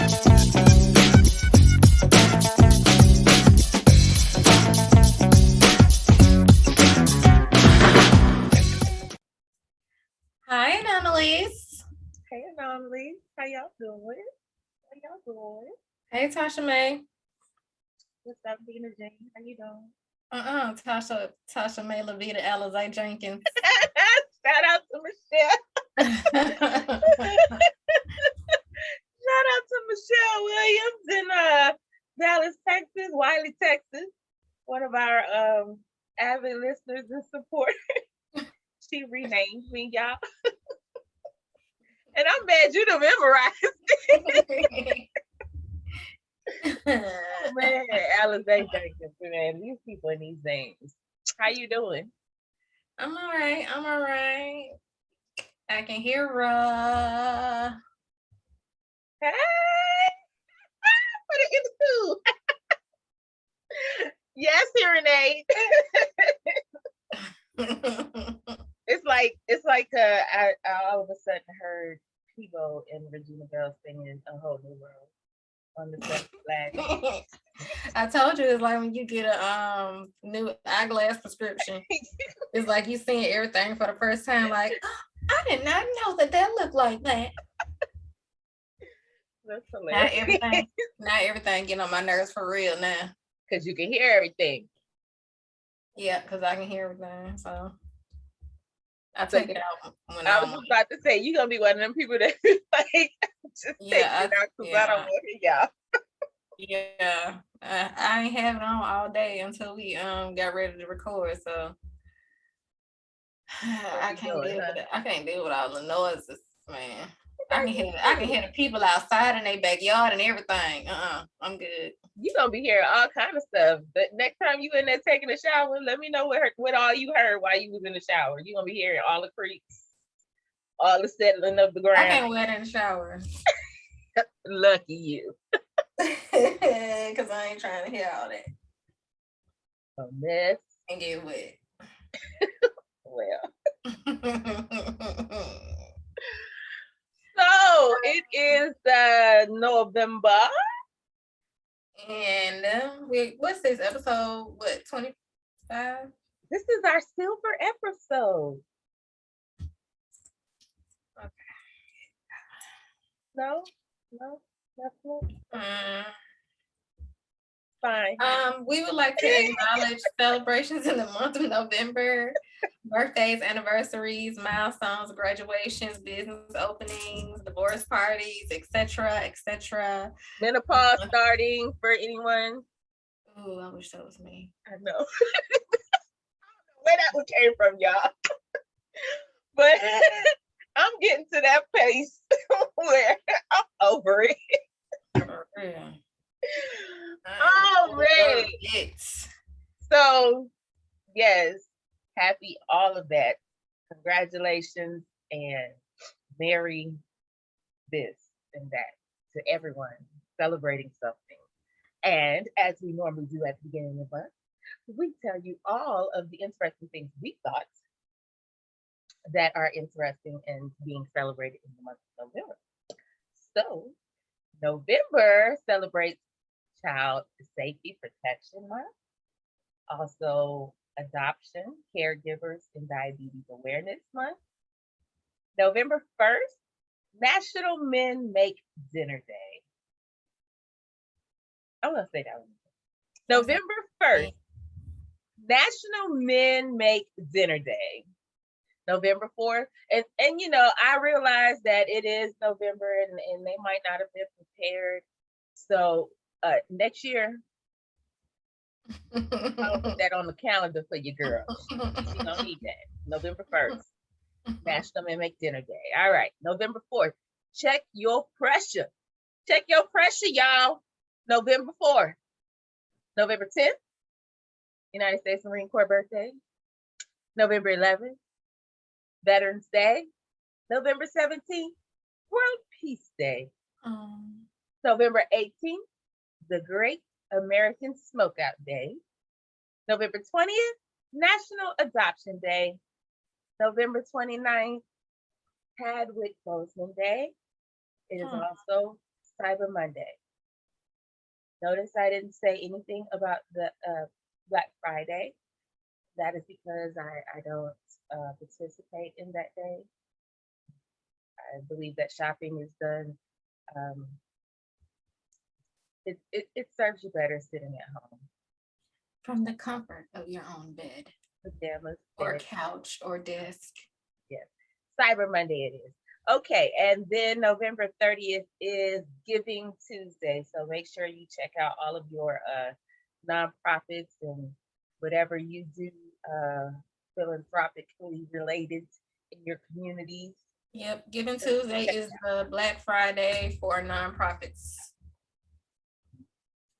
Hi, Anomalies. Hey, Anomalies. How y'all doing? Hey, Tasha May. What's up, Bina Jane? How you doing? Tasha May Levita Alizé Jenkins. Shout out to Michelle. Shout out to Michelle Williams in Dallas, Texas, Wiley, Texas. One of our avid listeners and supporters. She renamed me, y'all. And I'm mad you done memorized. Oh, man, Alizé Jenkins, man. These people in these names. How you doing? I'm all right. I can hear Hey! Put it in the food. Yes, hearing aid. It's like I all of a sudden heard Peebo and Regina Bell singing A Whole New World on the set flag. I told you it's like when you get a new eyeglass prescription. It's like you seeing everything for the first time. Like, oh, I did not know that looked like that. That's hilarious. Not everything getting on my nerves for real now. Because you can hear everything. Yeah, because I can hear everything. So I take it out when I was just about to say, you're going to be one of them people that like, just take it out because I don't want to hear y'all. Yeah, I ain't have it on all day until we got ready to record, so I can't deal with it. I can't deal with all the noises, man. I can hear the people outside in their backyard and everything. I'm good. You gonna be hearing all kind of stuff. But next time you in there taking a shower, let me know what all you heard while you was in the shower. You gonna be hearing all the creaks, all the settling of the ground. I can't wet in the shower. Lucky you. Because I ain't trying to hear all that. A mess. And get wet. Well. So it is November. And what's this episode? What, 25? This is our silver episode. Okay. No, that's not. Fine. We would like to acknowledge celebrations in the month of November, birthdays, anniversaries, milestones, graduations, business openings, divorce parties, etc. Menopause starting for anyone. Oh, I wish that was me. I know. I don't know where that one came from, y'all. But I'm getting to that pace where I'm over it. Yeah. All right. So, yes, happy all of that. Congratulations and merry this and that to everyone celebrating something. And as we normally do at the beginning of the month, we tell you all of the interesting things we thought that are interesting and being celebrated in the month of November. So, November celebrates Child Safety Protection Month, also Adoption, Caregivers, and Diabetes Awareness Month. November 1st, National Men Make Dinner Day. I'm going to say that one. November 1st, National Men Make Dinner Day. November 4th, and you know, I realize that it is November and they might not have been prepared. So next year, I'll put that on the calendar for you, girl. She gonna need that. November 1st, National Men Make Dinner Day. All right, November 4th, check your pressure. Check your pressure, y'all. November 4th. November 10th, United States Marine Corps birthday. November 11th, Veterans Day. November 17th, World Peace Day. November 18th, the Great American Smokeout Day. November 20th, National Adoption Day. November 29th, Chadwick Boseman Day. It is also Cyber Monday. Notice I didn't say anything about the Black Friday. That is because I don't participate in that day. I believe that shopping is done. Um, it serves you better sitting at home. From the comfort of your own bed, pajamas, or bed. couch, or desk. Yes. Cyber Monday it is. Okay, and then November 30th is Giving Tuesday. So make sure you check out all of your nonprofits and whatever you do philanthropically related in your communities. Yep, Giving Tuesday is the Black Friday for nonprofits.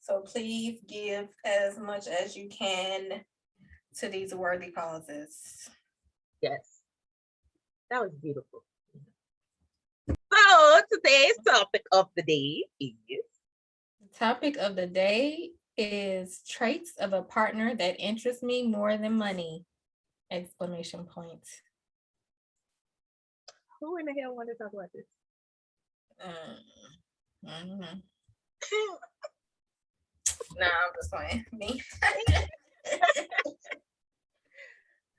So please give as much as you can to these worthy causes. Yes, that was beautiful. So today's topic of the day is. The topic of the day is traits of a partner that interest me more than money! Exclamation point. Who in the hell wanted to talk about this? I don't know. Nah, I'm just playing. Me.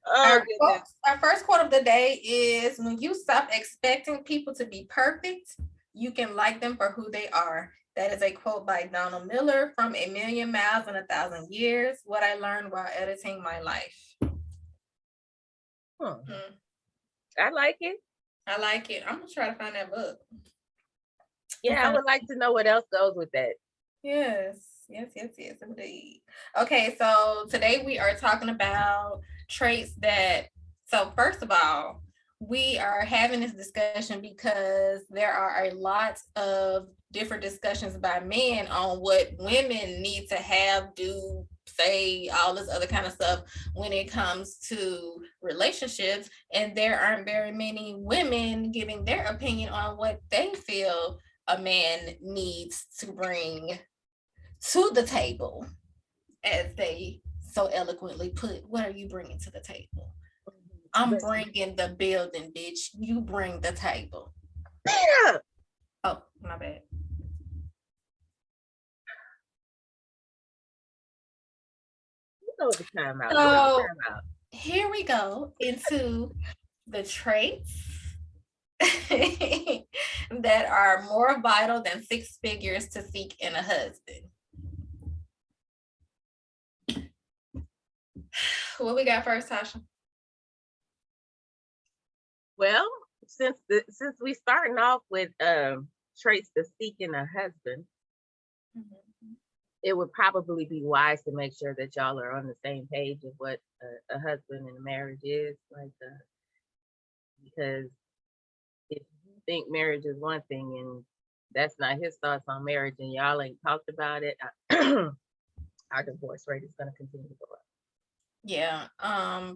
Our first quote of the day is, when you stop expecting people to be perfect, you can like them for who they are. That is a quote by Donald Miller from A Million Miles in a Thousand Years, What I Learned While Editing My Life. I like it. I like it. I'm going to try to find that book. Yeah, I would like to know what else goes with that. Yes, indeed. Okay, so today we are talking about traits that, so first of all, we are having this discussion because there are a lot of different discussions by men on what women need to have, do, say, all this other kind of stuff when it comes to relationships. And there aren't very many women giving their opinion on what they feel a man needs to bring to the table, as they so eloquently put. What are you bringing to the table? I'm bringing the building, bitch. You bring the table. Bina! Oh, my bad. You know the time out. So here we go into the traits that are more vital than 6 figures to seek in a husband. What we got first, Tasha? Well, since we starting off with traits to seek in a husband, it would probably be wise to make sure that y'all are on the same page of what a husband in a marriage is, like, because if you think marriage is one thing and that's not his thoughts on marriage and y'all ain't talked about it, our divorce rate is going to continue to go up. Yeah,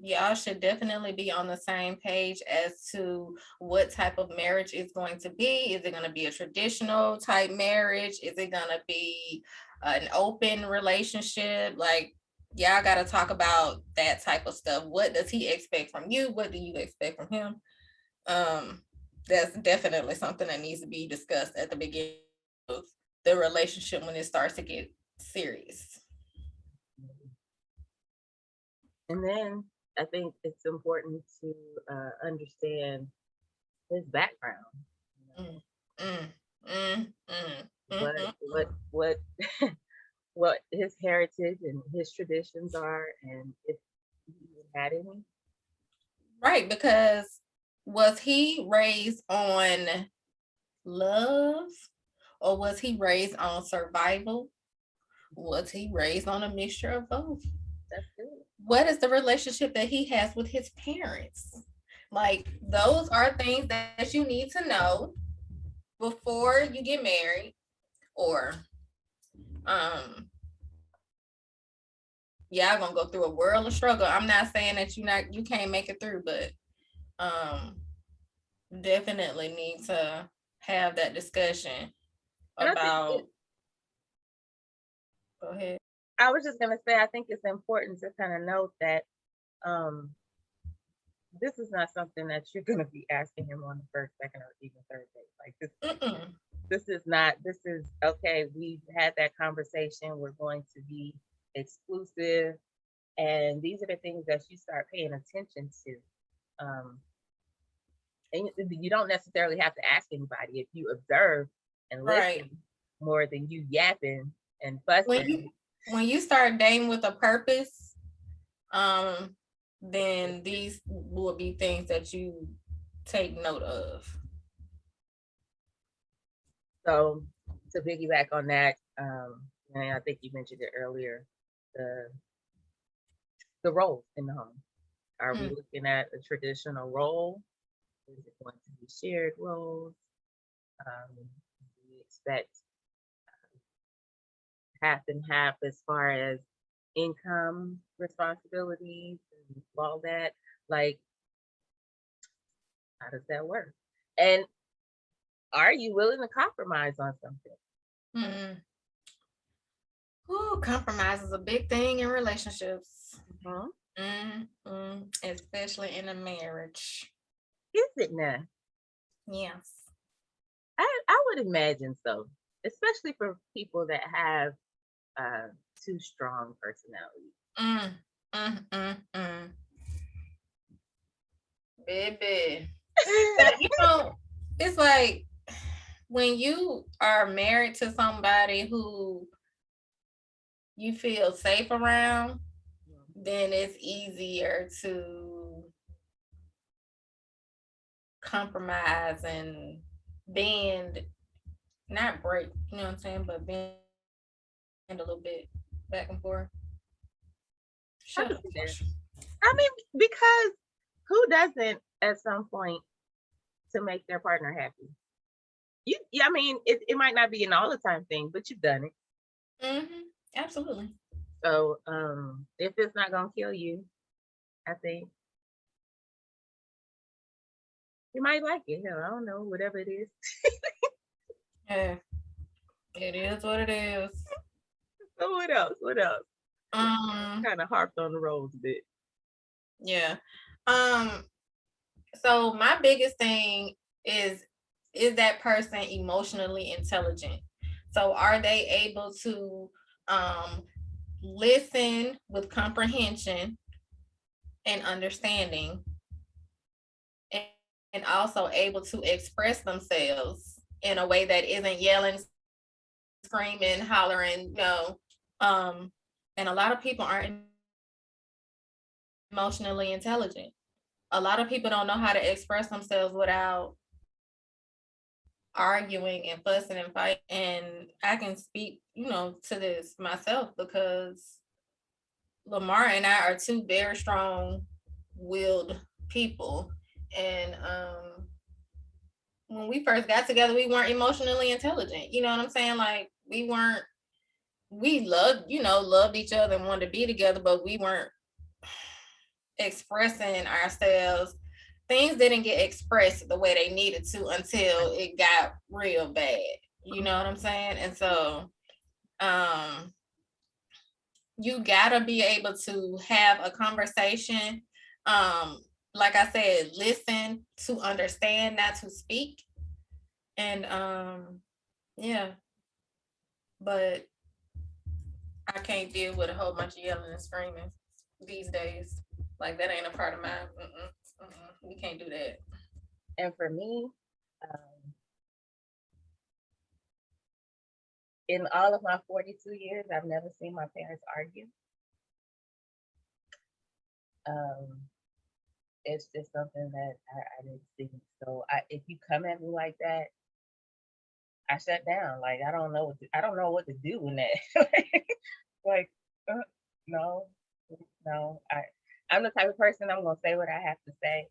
y'all should definitely be on the same page as to what type of marriage is going to be. Is it going to be a traditional type marriage? Is it going to be an open relationship? Like, y'all got to talk about that type of stuff. What does he expect from you? What do you expect from him? That's definitely something that needs to be discussed at the beginning of the relationship when it starts to get serious. And then I think it's important to understand his background. What what his heritage and his traditions are, and if he had any. Right, because was he raised on love, or was he raised on survival? Was he raised on a mixture of both? That's good. What is the relationship that he has with his parents? Like, those are things that you need to know before you get married, or y'all gonna go through a world of struggle. I'm not saying that you can't make it through, but definitely need to have that discussion about. Go ahead. I was just gonna say, I think it's important to kind of note that this is not something that you're gonna be asking him on the first, second, or even third date. Like, this This is okay. We've had that conversation. We're going to be exclusive. And these are the things that you start paying attention to. And you don't necessarily have to ask anybody if you observe and listen Right. more than you yapping and fussing. When you start dating with a purpose, then these will be things that you take note of. So to piggyback on that, and I think you mentioned it earlier, the roles in the home. Are we looking at a traditional role? Is it going to be shared roles? We expect half and half as far as income responsibilities and all that. Like, how does that work? And are you willing to compromise on something? Ooh, compromise is a big thing in relationships. Especially in a marriage. Is it now? Yes. I would imagine so, especially for people that have too strong personalities. Baby. But, it's like when you are married to somebody who you feel safe around, then it's easier to compromise and bend, not break, you know what I'm saying, but bend a little bit back and forth. Shut up. I mean, because who doesn't at some point to make their partner happy? I mean, it might not be an all the time thing, but you've done it. Absolutely. So if it's not gonna kill you, I think you might like it. Hell, I don't know, whatever it is. Yeah, it is what it is. So what else? Kind of harped on the roles a bit. Yeah. So my biggest thing is that person emotionally intelligent? So are they able to listen with comprehension and understanding, and also able to express themselves in a way that isn't yelling, screaming, hollering, and a lot of people aren't emotionally intelligent. A lot of people don't know how to express themselves without arguing and fussing and fighting. And I can speak, to this myself because Lamar and I are two very strong-willed people. And when we first got together, we weren't emotionally intelligent. You know what I'm saying? Like we loved each other and wanted to be together, but we weren't expressing ourselves. Things didn't get expressed the way they needed to until it got real bad. You know what I'm saying? And so you gotta be able to have a conversation. Like I said, listen to understand, not to speak. And yeah. But I can't deal with a whole bunch of yelling and screaming these days. Like that ain't a part of mine. We can't do that. And for me, in all of my 42 years, I've never seen my parents argue. It's just something that I didn't see. So if you come at me like that, I shut down. Like I don't know what to do in that. Like no. I'm the type of person, I'm gonna say what I have to say,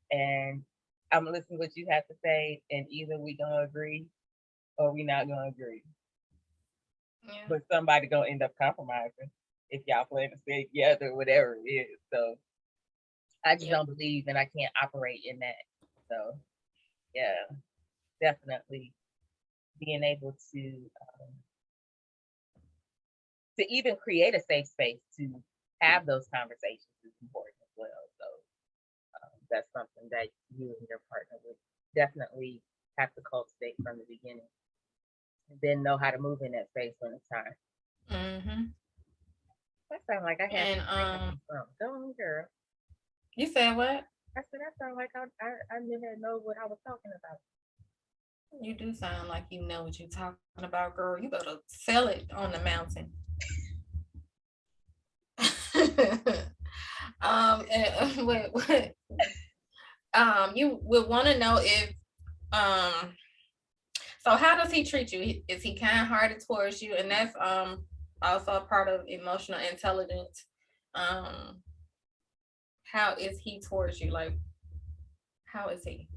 and I'm gonna listen to what you have to say, and either we gonna agree or we not gonna agree. Yeah. But somebody gonna end up compromising if y'all plan to stay together, whatever it is. So I just don't believe, and I can't operate in that. So yeah, definitely being able to even create a safe space to have those conversations is important as well. So that's something that you and your partner would definitely have to cultivate from the beginning. and then know how to move in that space when it's time. Mm-hmm. That sounds like I had And don't girl. You said what? I said that sounds like I didn't know what I was talking about. You do sound like you know what you're talking about, girl. You better sell it on the mountain. What? You would want to know if so how does he treat you? Is he kind-hearted towards you? And that's also a part of emotional intelligence. Um, how is he towards you? Like, how is he?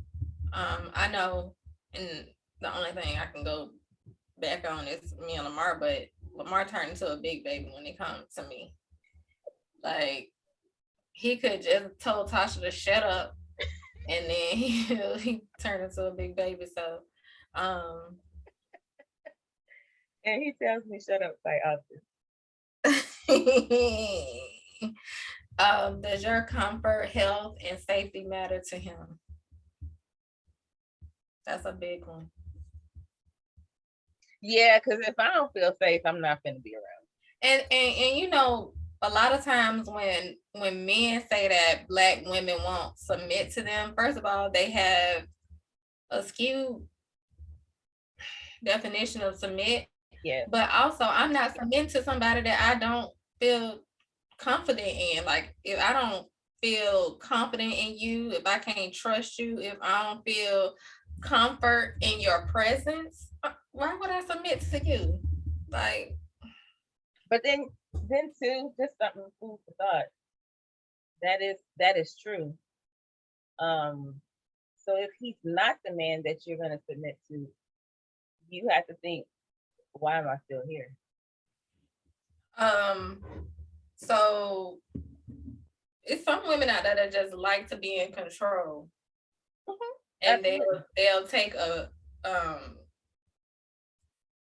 I know, and the only thing I can go back on is me and Lamar, but Lamar turned into a big baby when it comes to me. Like, he could just told Tasha to shut up, and then he turned into a big baby. So, and he tells me shut up quite often. Does your comfort, health, and safety matter to him? That's a big one. Yeah, because if I don't feel safe, I'm not going to be around. And you know, a lot of times when men say that Black women won't submit to them, first of all, they have a skewed definition of submit. Yeah. But also, I'm not submitting to somebody that I don't feel confident in. Like, if I don't feel confident in you, if I can't trust you, if I don't feel comfort in your presence, why would I submit to you? Like, but then too, just something food for thought. That is true. So if he's not the man that you're going to submit to, you have to think, why am I still here? So it's some women out there that just like to be in control, and they'll take a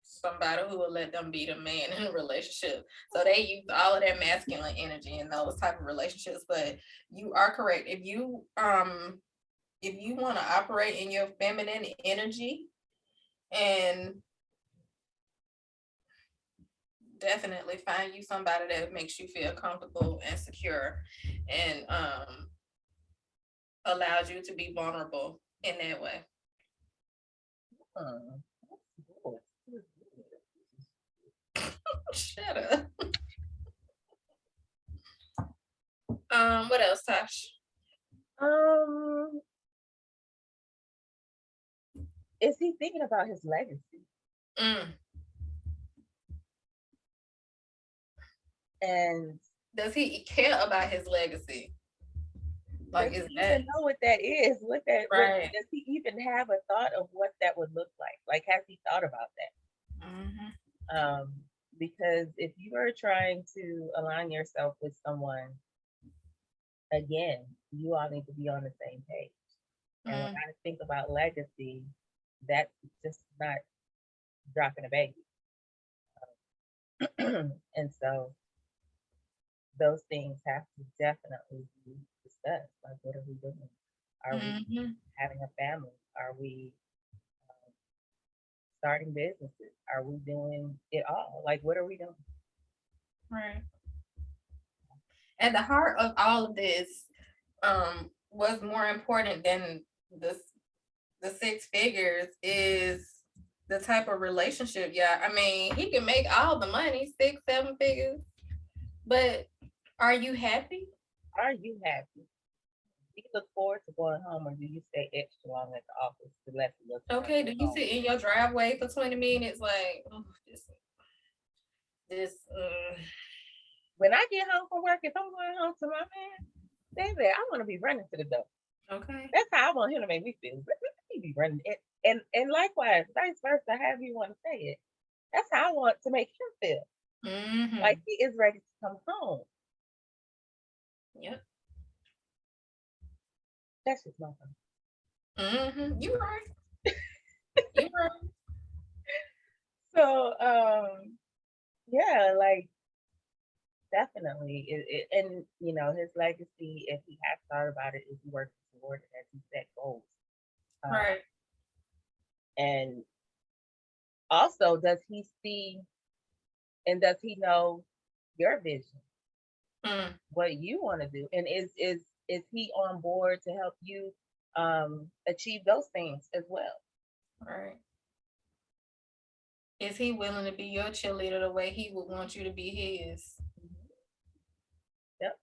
somebody who will let them be the man in a relationship. So they use all of their masculine energy in those type of relationships. But you are correct. If you want to operate in your feminine energy, and definitely find you somebody that makes you feel comfortable and secure, and allows you to be vulnerable in that way. Shut up. What else, Tosh? Is he thinking about his legacy? And does he care about his legacy? Like, does he even know what that is? Right. Does he even have a thought of what that would look like? Like, has he thought about that? Because if you are trying to align yourself with someone, again, you all need to be on the same page. And when I think about legacy, that's just not dropping a baby. And so those things have to definitely be discussed. Like, what are we doing? Are we having a family? Are we starting businesses? Are we doing it all? Like, what are we doing? Right. At the heart of all of this, what's more important than the six figures is the type of relationship. Yeah, I mean, he can make all the money, 6-7 figures, but are you happy? Are you happy? Do you look forward to going home, or do you stay extra long at the office to let you look? Okay, do you sit in your driveway for 20 minutes? Like, oh, this. When I get home from work, if I'm going home to my man, baby, I want to be running to the door. Okay. That's how I want him to make me feel. He be running it. And likewise, vice versa, however you want to say it. That's how I want to make him feel. Like he is ready to come home. Yep. That's just my thing. You're right. You're right. So, yeah, like definitely. And you know, his legacy, if he has thought about it, is he working toward it as he set goals. Right. And also, does he see and does he know your vision, what you want to do, and is he on board to help you achieve those things as well? Right. Is he willing to be your cheerleader the way he would want you to be his? Yep.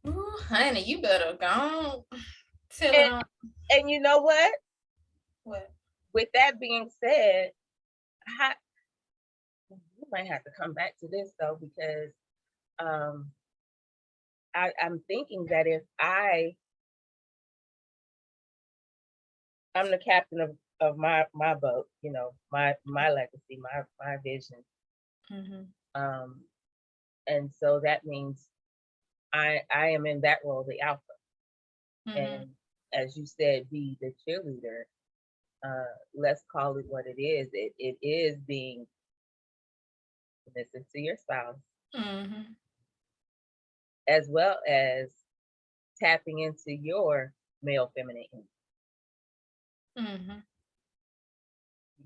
Ooh, honey, you better go on. Tell and, it on. And you know what? What? With that being said, we might have to come back to this though, because I'm thinking that if I'm the captain of my boat, you know, my legacy, my vision. And so that means I am in that role, the alpha. And as you said, be the cheerleader. Let's call it what it is. It is being submissive to your spouse, as well as tapping into your male feminine energy.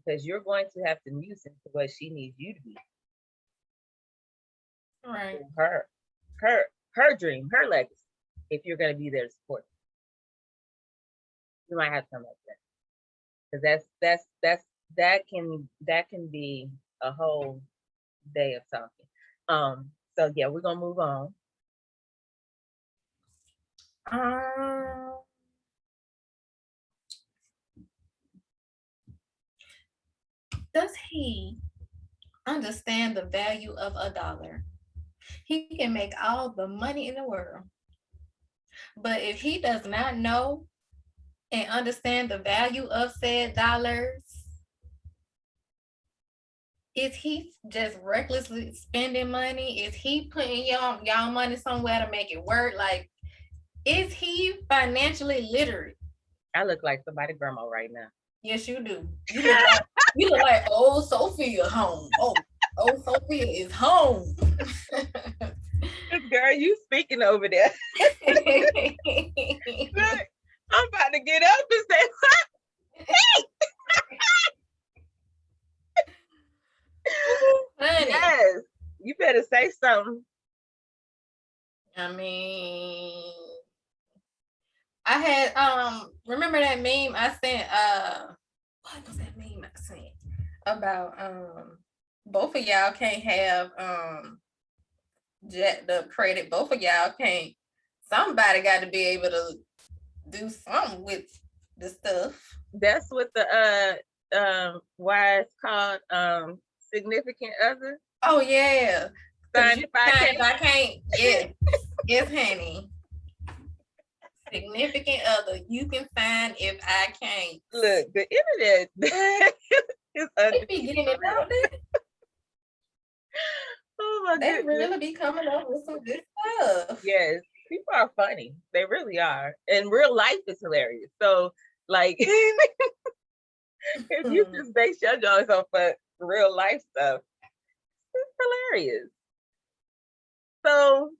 Because you're going to have to muse into what she needs you to be. Right. Her dream, her legacy. If you're going to be there to support her. You might have to come up with that. Because that can be a whole day of talking. So yeah, we're gonna move on. Does he understand the value of $1? He can make all the money in the world, but if he does not know and understand the value of said dollars, is he just recklessly spending money? Is he putting y'all money somewhere to make it work? Like, is he financially literate? I look like somebody's grandma right now. Yes, you do. You look like old Sophia home. Oh, Sophia is home. Girl, you speaking over there. Look, I'm about to get up and say, hey! Honey. Yes, you better say something. I mean, I had remember that meme I sent? What was that meme I sent about both of y'all can't have the credit. Both of y'all can't. Somebody got to be able to do something with the stuff. That's what the why it's called significant other. Oh yeah. If I can't. Yes. Yes, honey. Significant other you can find if I can't. Look, the internet is undefeated. Oh my they goodness. really be coming up with some good stuff. Yes, people are funny. They really are. And real life is hilarious. So like if you just base your jokes off of real life stuff, it's hilarious. So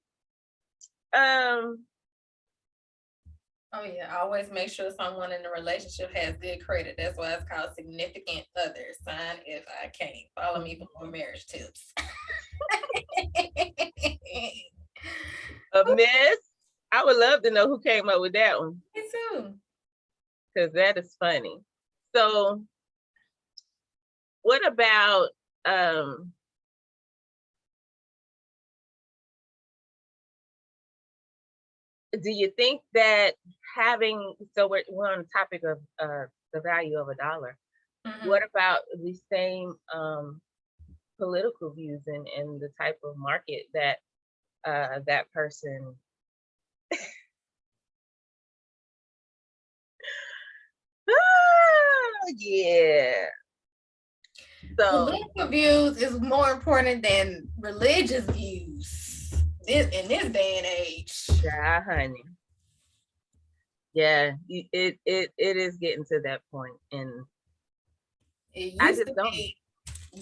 oh yeah, always make sure someone in the relationship has good credit. That's why it's called significant other. Sign if I can't. Follow me for more marriage tips. Miss, I would love to know who came up with that one. Me too. Because that is funny. So what about do you think that we're on the topic of the value of $1. What about the same political views and the type of market that that person yeah. So political views is more important than religious views in this day and age. Yeah, honey. Yeah, it is getting to that point, and I just don't.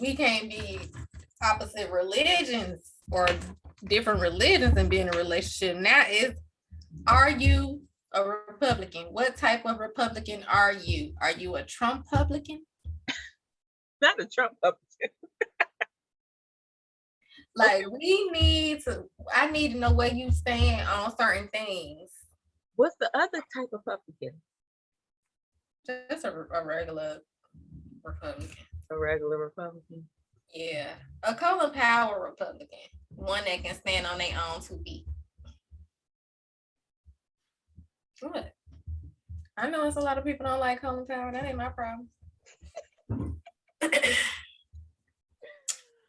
We can't be opposite religions or different religions and be in a relationship. Now are you a Republican? What type of Republican are you? Are you a Trump-publican? Not a Trump puppet. Like, I need to know where you stand on certain things. What's the other type of pumpkin? Just a regular Republican. A regular Republican? Yeah. A Colin Powell Republican. One that can stand on their own 2 feet. What? I know it's a lot of people don't like Colin Powell. That ain't my problem.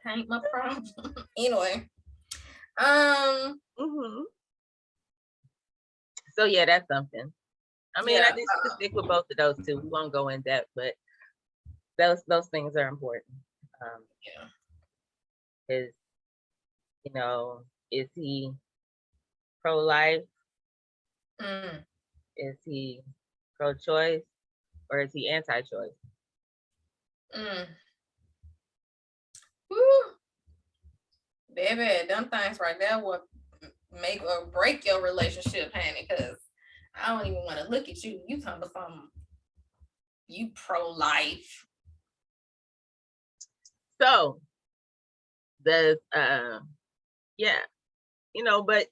Ain't my problem. Anyway. So yeah, that's something. I mean, I think to stick with both of those two. We won't go in depth, but those things are important. Is is he pro-life? Is he pro-choice, or is he anti-choice? Baby, them things right there will make or break your relationship, honey, because I don't even want to look at you. You talking about something, you pro-life. So the but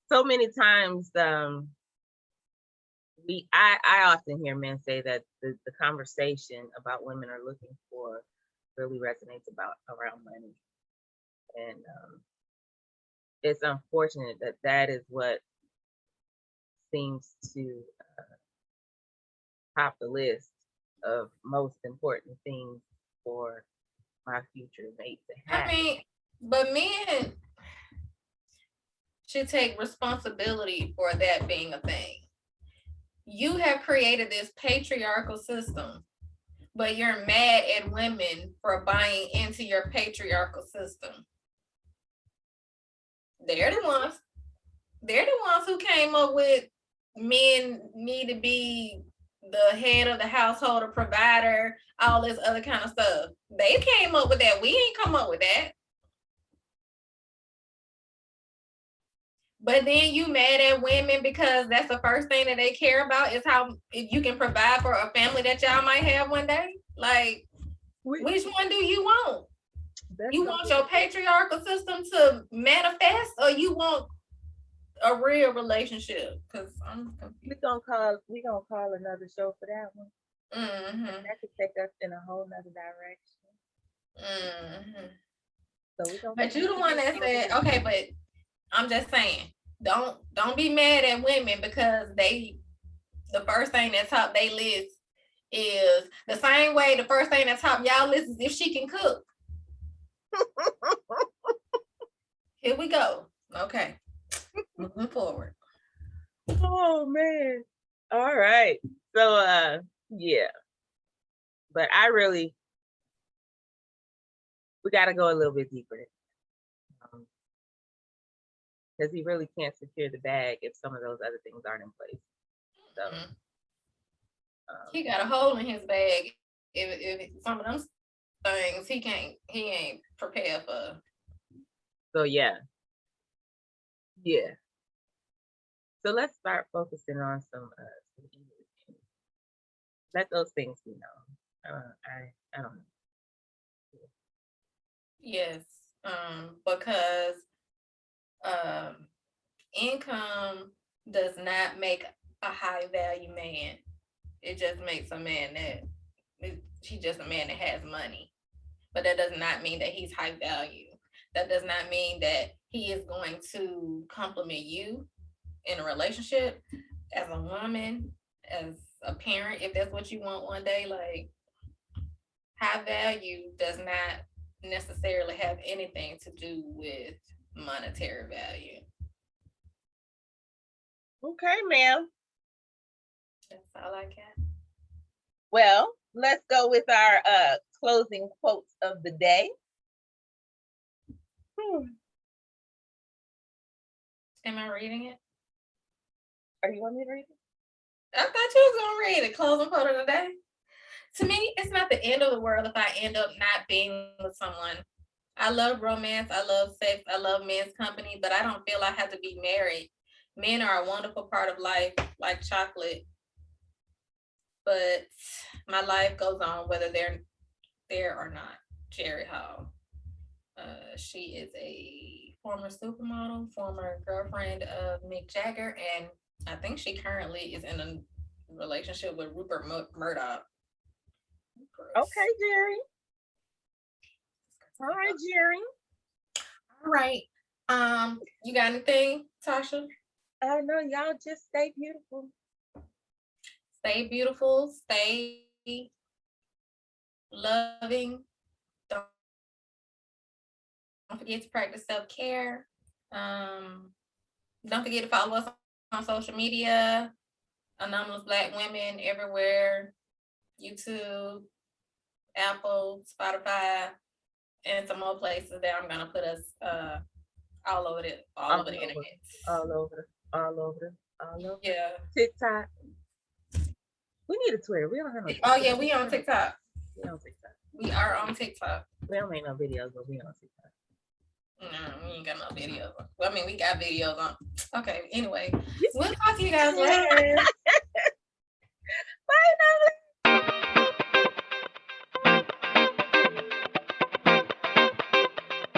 so many times I often hear men say that the conversation about women are looking for really resonates around money. And it's unfortunate that is what seems to top the list of most important things for my future mate to have. I mean, but men should take responsibility for that being a thing. You have created this patriarchal system, but you're mad at women for buying into your patriarchal system. They're the ones who came up with men need to be the head of the household, a provider, all this other kind of stuff. They came up with that. We ain't come up with that. But then you mad at women because that's the first thing that they care about is how you can provide for a family that y'all might have one day. Like, which one do you want? You want your patriarchal system to manifest, or you want a real relationship? Because we gonna call another show for that one. That could take us in a whole nother direction. So but you the one that said, okay, but I'm just saying, don't be mad at women because the first thing that's top they list is the same way the first thing that's top y'all list is if she can cook. Here we go. Okay. Moving forward. Oh man. All right. So yeah. But we gotta go a little bit deeper. Because he really can't secure the bag if some of those other things aren't in place. So he got a hole in his bag. If some of them things he ain't prepared for. So yeah. So let's start focusing on some let those things be known. I don't know. Yes, because income does not make a high value man. It just makes a man he's just a man that has money. But that does not mean that he's high value. That does not mean that he is going to compliment you in a relationship as a woman, as a parent, if that's what you want one day. Like, high value does not necessarily have anything to do with monetary value. Okay, ma'am. That's all I got. Well, let's go with our closing quotes of the day. Am I reading it? Are you want me to read it? I thought you was gonna read it. Closing quote of the day. To me, it's not the end of the world if I end up not being with someone. I love romance, I love sex, I love men's company, but I don't feel I have to be married. Men are a wonderful part of life, like chocolate. but my life goes on whether they're there or not. Jerry Hall. She is a former supermodel, former girlfriend of Mick Jagger, and I think she currently is in a relationship with Rupert Murdoch. Okay, Jerry. All right, Jerry. All right. You got anything, Tasha? No, y'all just stay beautiful. Stay beautiful. Stay loving. Don't forget to practice self-care. Don't forget to follow us on social media. Anomalous Black Women everywhere. YouTube, Apple, Spotify, and some more places that I'm gonna put us all over the internet. All over. Yeah. TikTok. We need a Twitter. We don't have no Twitter. Oh yeah, we on TikTok. We on TikTok. We are on TikTok. We don't make no videos, but we on TikTok. No, we ain't got no videos. Well, I mean, we got videos on. Okay, anyway, we'll talk to you guys later.